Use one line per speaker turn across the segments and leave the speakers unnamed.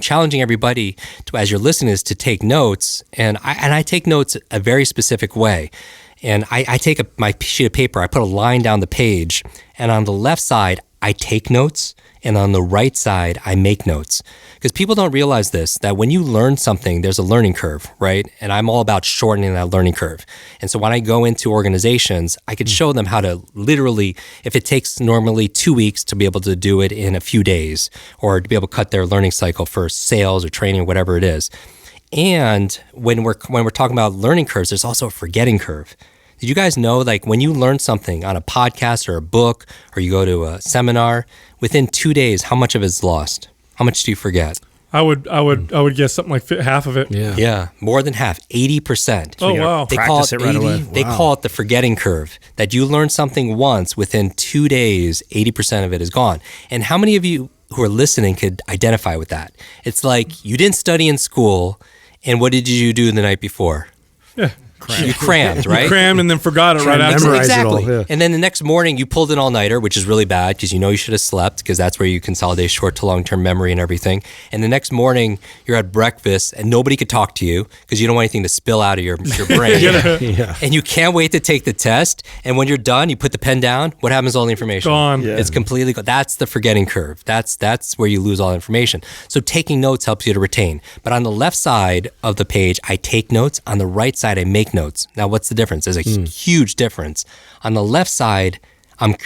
I'm challenging everybody to, as you're listening to this, to take notes. And I take notes a very specific way. And I take my sheet of paper, I put a line down the page, and on the left side, I take notes, and on the right side, I make notes. Because people don't realize this, that when you learn something, there's a learning curve, right? And I'm all about shortening that learning curve. And so when I go into organizations, I could show them how to literally, if it takes normally 2 weeks to be able to do it in a few days, or to be able to cut their learning cycle for sales or training or whatever it is. And when we're talking about learning curves, there's also a forgetting curve. Did you guys know, like when you learn something on a podcast or a book, or you go to a seminar, within 2 days, how much of it is lost? How much do you forget?
I would guess something like half of it.
Yeah, more than half, 80%.
Oh, wow.
They call it 80, they call it the forgetting curve, that you learn something once, within 2 days, 80% of it is gone. And how many of you who are listening could identify with that? It's like you didn't study in school, and what did you do the night before?
Yeah.
You crammed, right?
You crammed and then forgot it right after.
Exactly.
It all, yeah.
And then the next morning you pulled an all-nighter, which is really bad because you know you should have slept, because that's where you consolidate short to long-term memory and everything. And the next morning you're at breakfast and nobody could talk to you because you don't want anything to spill out of your brain.
Yeah.
And you can't wait to take the test. And when you're done, you put the pen down. What happens to all the information?
Gone.
Yeah.
It's completely gone. That's the forgetting curve. That's where you lose all the information. So taking notes helps you to retain. But on the left side of the page, I take notes. On the right side, I make notes. Now, what's the difference? There's a huge difference. On the left side, I'm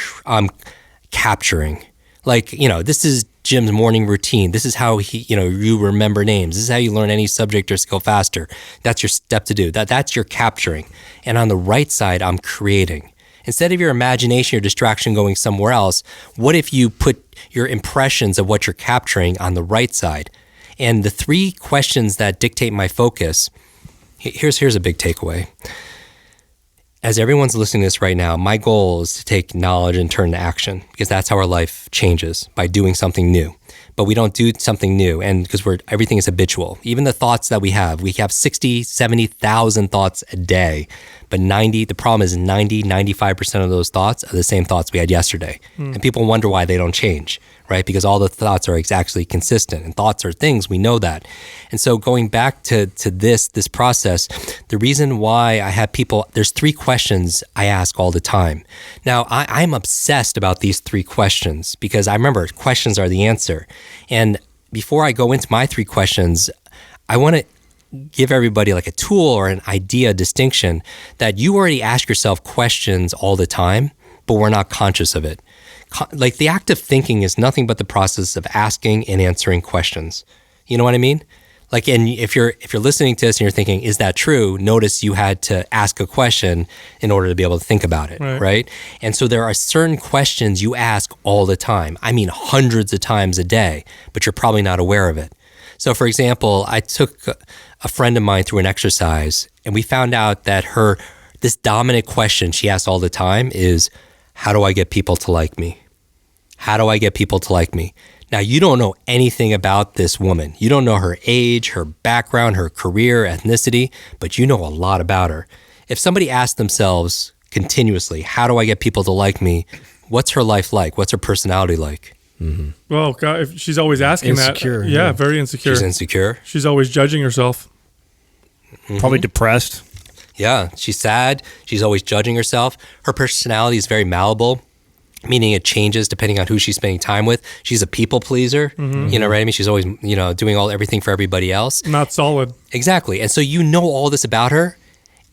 capturing. Like, this is Jim's morning routine. This is how you remember names. This is how you learn any subject or skill faster. That's your step to do. That's your capturing. And on the right side, I'm creating. Instead of your imagination or distraction going somewhere else, what if you put your impressions of what you're capturing on the right side? And the 3 questions that dictate my focus, here's a big takeaway. As everyone's listening to this right now, my goal is to take knowledge and turn to action, because that's how our life changes, by doing something new. But we don't do something new, and because everything is habitual. Even the thoughts that we have 60, 70,000 thoughts a day. But the problem is 95% of those thoughts are the same thoughts we had yesterday. And people wonder why they don't change, right? Because all the thoughts are exactly consistent, and thoughts are things, we know that. And so going back to this process, the reason why I have people, there's 3 questions I ask all the time. Now, I'm obsessed about these 3 questions, because I remember questions are the answer. And before I go into my 3 questions, I want to give everybody like a tool or an idea, distinction, that you already ask yourself questions all the time, but we're not conscious of it. Like the act of thinking is nothing but the process of asking and answering questions. You know what I mean? Like, and if you're listening to this and you're thinking, is that true? Notice you had to ask a question in order to be able to think about it, right? And so there are certain questions you ask all the time. I mean, hundreds of times a day, but you're probably not aware of it. So for example, I took a friend of mine through an exercise, and we found out that this dominant question she asked all the time is, how do I get people to like me? How do I get people to like me? Now, you don't know anything about this woman. You don't know her age, her background, her career, ethnicity, but you know a lot about her. If somebody asked themselves continuously, how do I get people to like me? What's her life like? What's her personality like?
Mm-hmm.
Well, God, if she's always asking
insecure,
that. Yeah, very insecure.
She's insecure.
She's always judging herself.
Probably depressed.
Yeah, she's sad. She's always judging herself. Her personality is very malleable, meaning it changes depending on who she's spending time with. She's a people pleaser. You know, right? I mean, she's always, doing everything for everybody else.
Not solid.
Exactly. And so you know all this about her,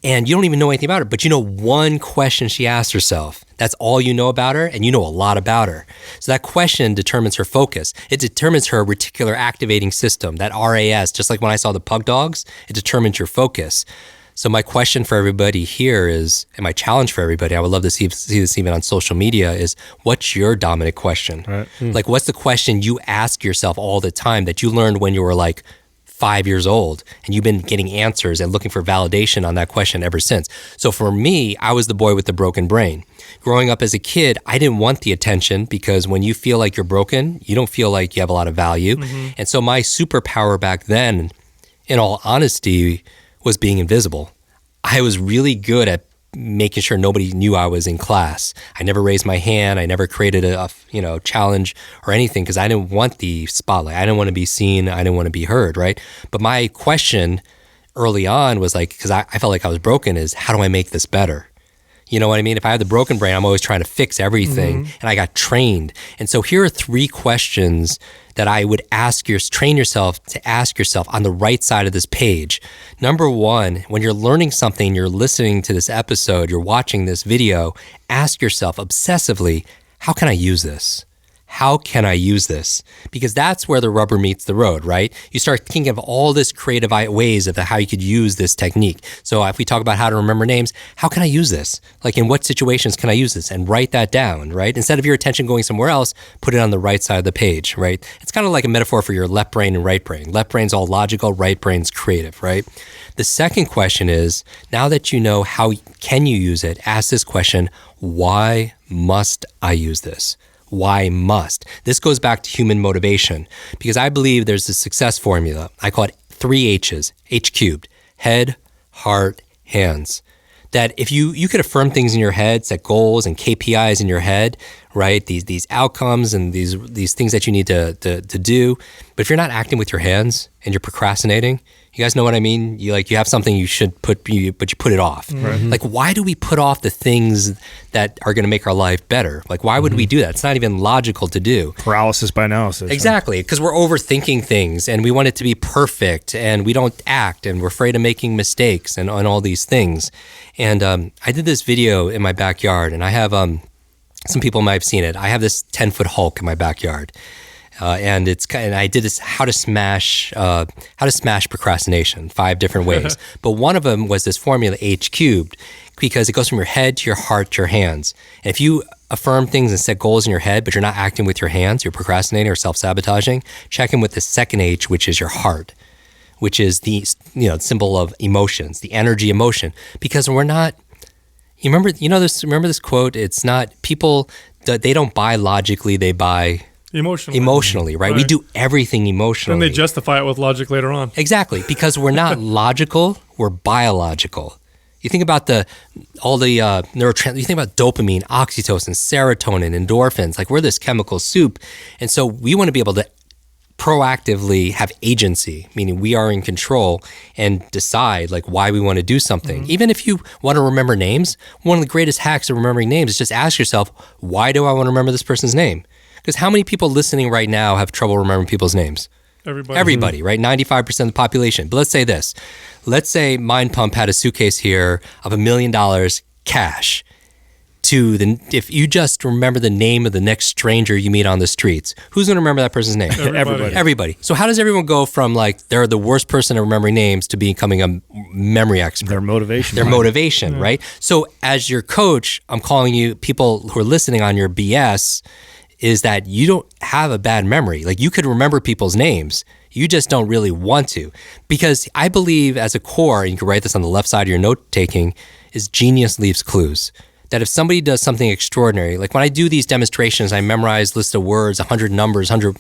and you don't even know anything about her, but you know one question she asked herself. That's all you know about her, and you know a lot about her. So that question determines her focus. It determines her reticular activating system, that RAS, just like when I saw the pug dogs, it determines your focus. So my question for everybody here is, and my challenge for everybody, I would love to see this even on social media, is what's your dominant question?
Right.
Like, what's the question you ask yourself all the time that you learned when you were like 5 years old, and you've been getting answers and looking for validation on that question ever since? So for me, I was the boy with the broken brain. Growing up as a kid, I didn't want the attention, because when you feel like you're broken, you don't feel like you have a lot of value. And so my superpower back then, in all honesty, was being invisible. I was really good at making sure nobody knew I was in class. I never raised my hand. I never created a challenge or anything because I didn't want the spotlight. I didn't want to be seen. I didn't want to be heard, right? But my question early on was like, because I felt like I was broken, is how do I make this better? You know what I mean? If I had the broken brain, I'm always trying to fix everything, and I got trained. And so here are 3 questions that I would train yourself to ask yourself on the right side of this page. Number 1, when you're learning something, you're listening to this episode, you're watching this video, ask yourself obsessively, how can I use this? How can I use this? Because that's where the rubber meets the road, right? You start thinking of all this creative ways of how you could use this technique. So if we talk about how to remember names, how can I use this? Like in what situations can I use this? And write that down, right? Instead of your attention going somewhere else, put it on the right side of the page, right? It's kind of like a metaphor for your left brain and right brain. Left brain's all logical, right brain's creative, right? The second question is, now that you know how can you use it, ask this question, why must I use this? Why must? This goes back to human motivation because I believe there's a success formula. I call it 3 H's, H cubed, head, heart, hands. That if you could affirm things in your head, set goals and KPIs in your head, right? These outcomes and these things that you need to do. But if you're not acting with your hands and you're procrastinating, you guys know what I mean? You have something you should but you put it off. Mm-hmm. Like, why do we put off the things that are going to make our life better? Like, why would we do that? It's not even logical to do.
Paralysis by analysis.
Exactly, because we're overthinking things and we want it to be perfect and we don't act and we're afraid of making mistakes and all these things. And I did this video in my backyard, and I have some people might have seen it. I have this 10-foot Hulk in my backyard. And I did this how to smash procrastination 5 different ways. But one of them was this formula H cubed, because it goes from your head to your heart to your hands. And if you affirm things and set goals in your head, but you're not acting with your hands, you're procrastinating or self-sabotaging, check in with the second H, which is your heart, which is the symbol of emotions, the energy emotion. Because we're not. Remember this quote? It's not people. They don't buy logically; they buy. Emotionally, right? We do everything emotionally.
And they justify it with logic later on.
Exactly, because we're not logical, we're biological. You think about neurotransmitters, you think about dopamine, oxytocin, serotonin, endorphins, like we're this chemical soup. And so we want to be able to proactively have agency, meaning we are in control and decide like why we want to do something. Even if you want to remember names, one of the greatest hacks of remembering names is just ask yourself, why do I want to remember this person's name? Because how many people listening right now have trouble remembering people's names? Everybody, right? 95% of the population. But let's say this. Let's say Mind Pump had a suitcase here of $1 million cash. If you just remember the name of the next stranger you meet on the streets, who's going to remember that person's name? Everybody. So how does everyone go from like they're the worst person at remembering names to becoming a memory expert?
Their motivation,
right? So as your coach, I'm calling you people who are listening on your BS is that you don't have a bad memory. Like you could remember people's names. You just don't really want to. Because I believe as a core, and you can write this on the left side of your note-taking, is genius leaves clues. That if somebody does something extraordinary, like when I do these demonstrations, I memorize list of words, 100 numbers, 100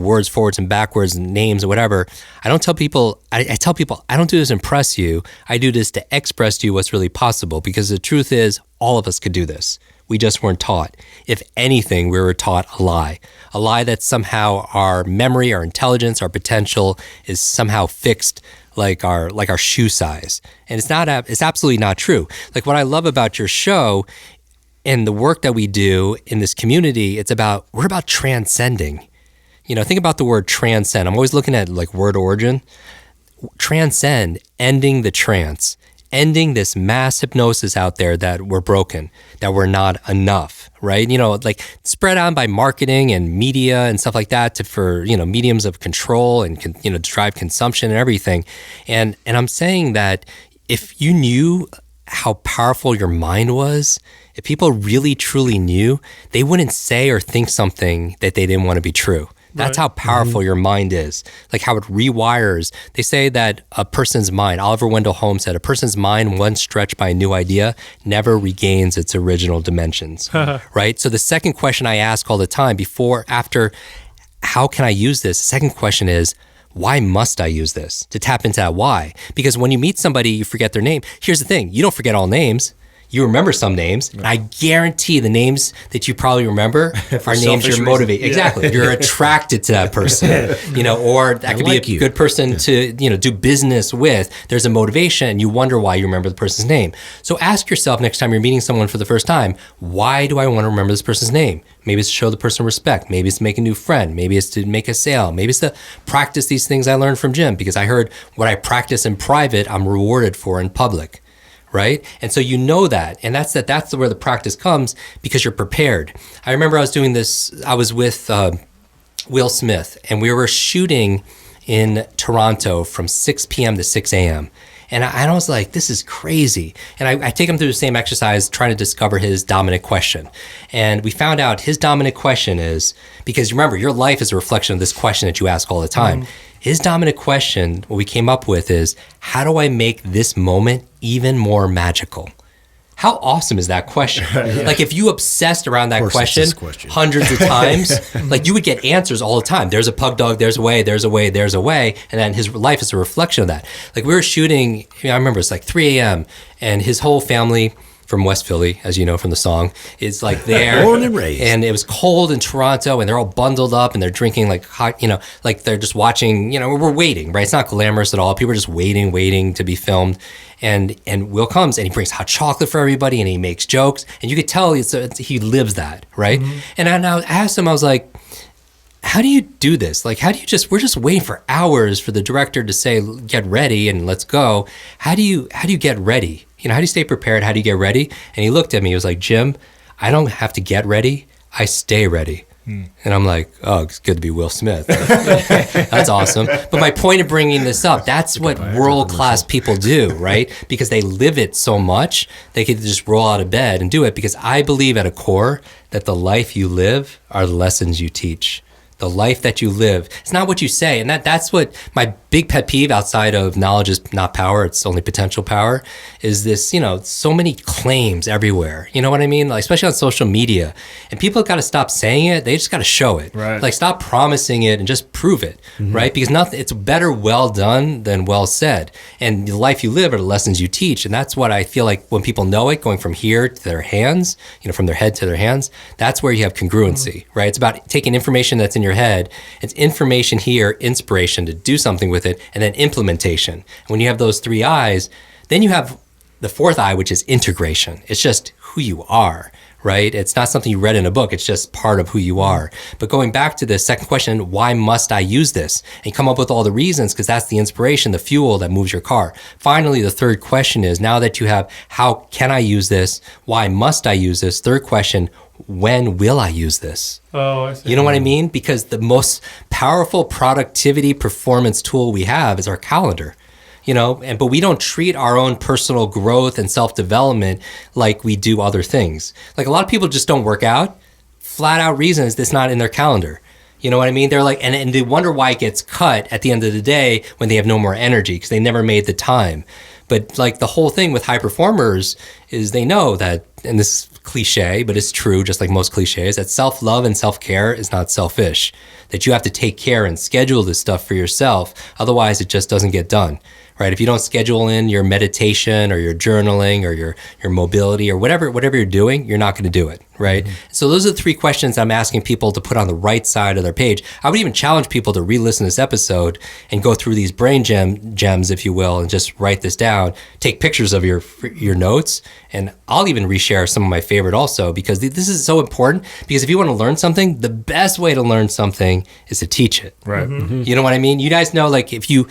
words forwards and backwards and names or whatever. I don't tell people, I tell people, I don't do this to impress you. I do this to express to you what's really possible, because the truth is all of us could do this. We just weren't taught. If anything, we were taught a lie that somehow our memory, our intelligence, our potential is somehow fixed like our shoe size. And it's absolutely not true. Like what I love about your show and the work that we do in this community, we're about transcending. Think about the word transcend. I'm always looking at like word origin. Transcend, ending the trance. Ending this mass hypnosis out there that we're broken, that we're not enough, right? Like spread out by marketing and media and stuff like that for mediums of control and, to drive consumption and everything. And I'm saying that if you knew how powerful your mind was, if people really truly knew, they wouldn't say or think something that they didn't want to be true. That's how powerful your mind is, like how it rewires. They say that a person's mind, Oliver Wendell Holmes said, a person's mind once stretched by a new idea never regains its original dimensions, right? So the second question I ask all the time after, how can I use this? The second question is, why must I use this? To tap into that why. Because when you meet somebody, you forget their name. Here's the thing, you don't forget all names. You remember some names. And I guarantee the names that you probably remember are names you're motivated. Yeah. Exactly. You're attracted to that person, or that could be a good person to, do business with. There's a motivation and you wonder why you remember the person's name. So ask yourself next time you're meeting someone for the first time, why do I want to remember this person's name? Maybe it's to show the person respect. Maybe it's to make a new friend. Maybe it's to make a sale. Maybe it's to practice these things I learned from Jim because I heard what I practice in private, I'm rewarded for in public. Right? And so that. And that's where the practice comes because you're prepared. I remember I was doing this, I was with Will Smith, and we were shooting in Toronto from 6 p.m. to 6 a.m. And I was like, this is crazy. And I take him through the same exercise, trying to discover his dominant question. And we found out his dominant question is, because remember, your life is a reflection of this question that you ask all the time. Mm-hmm. His dominant question, what we came up with is, how do I make this moment even more magical? How awesome is that question? Yeah. Like if you obsessed around that question hundreds of times, like you would get answers all the time. There's a pug dog, there's a way, there's a way, there's a way. And then his life is a reflection of that. Like we were shooting, I remember it's like 3 a.m. and his whole family from West Philly, as you know from the song, is like there.
Born and raised.
And it was cold in Toronto and they're all bundled up and they're drinking like hot, like they're just watching, we're waiting, right? It's not glamorous at all. People are just waiting to be filmed. And Will comes and he brings hot chocolate for everybody and he makes jokes. And you could tell he lives that, right? Mm-hmm. And I asked him, I was like, how do you do this? Like, we're just waiting for hours for the director to say, get ready and let's go. How do you get ready? How do you stay prepared? How do you get ready? And he looked at me, he was like, Jim, I don't have to get ready. I stay ready. And I'm like, oh, it's good to be Will Smith. That's awesome. But my point of bringing this up, that's what world-class people do, right? Because they live it so much, they could just roll out of bed and do it. Because I believe at a core that the life you live are the lessons you teach. The life that you live. It's not what you say. And that's what my big pet peeve outside of knowledge is not power, it's only potential power, is this, so many claims everywhere. You know what I mean? Like, especially on social media. And people got to stop saying it. They just got to show it. Right. Like stop promising it and just prove it. Mm-hmm. Right? Because it's better well done than well said. And the life you live are the lessons you teach. And that's what I feel like when people know it, going from here to their hands, from their head to their hands, that's where you have congruency, right? It's about taking information that's in your head. It's information here, inspiration to do something with it, and then implementation. And when you have those 3 eyes, then you have the 4th eye, which is integration. It's just who you are, right? It's not something you read in a book. It's just part of who you are. But going back to the second question, why must I use this? And you come up with all the reasons because that's the inspiration, the fuel that moves your car. Finally, the third question is, now that you have, how can I use this? Why must I use this? Third question, when will I use this?
Oh, I see.
You know what I mean? Because the most powerful productivity performance tool we have is our calendar. But we don't treat our own personal growth and self-development like we do other things. Like a lot of people just don't work out. Flat out reasons that's not in their calendar. You know what I mean? They're like, and they wonder why it gets cut at the end of the day when they have no more energy because they never made the time. But like the whole thing with high performers is they know that, and this is cliche, but it's true, just like most cliches, that self-love and self-care is not selfish. That you have to take care and schedule this stuff for yourself. Otherwise, it just doesn't get done. Right? If you don't schedule in your meditation or your journaling or your mobility or whatever you're doing, you're not going to do it. Right? Mm-hmm. So those are the 3 questions I'm asking people to put on the right side of their page. I would even challenge people to re-listen to this episode and go through these brain gems, if you will, and just write this down. Take pictures of your notes, and I'll even reshare some of my favorite also, because this is so important. Because if you want to learn something, the best way to learn something is to teach it.
Right.
Mm-hmm. You know what I mean? You guys know, like if you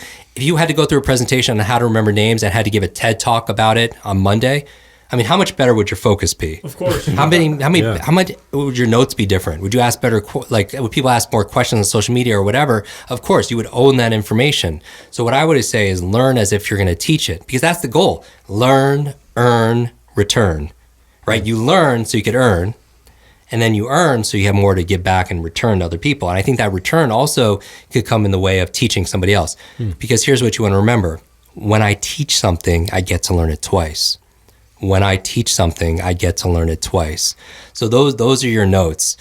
had to go through a presentation on how to remember names and had to give a TED talk about it on Monday, I mean, how much better would your focus be?
Of course.
How much would your notes be different? Would you ask better, would people ask more questions on social media or whatever? Of course, you would own that information. So what I would say is learn as if you're going to teach it, because that's the goal. Learn, earn, return, right? You learn so you could earn, and then you earn so you have more to give back and return to other people. And I think that return also could come in the way of teaching somebody else. Because here's what you want to remember. When I teach something, I get to learn it twice. When I teach something, I get to learn it twice. So those are your notes.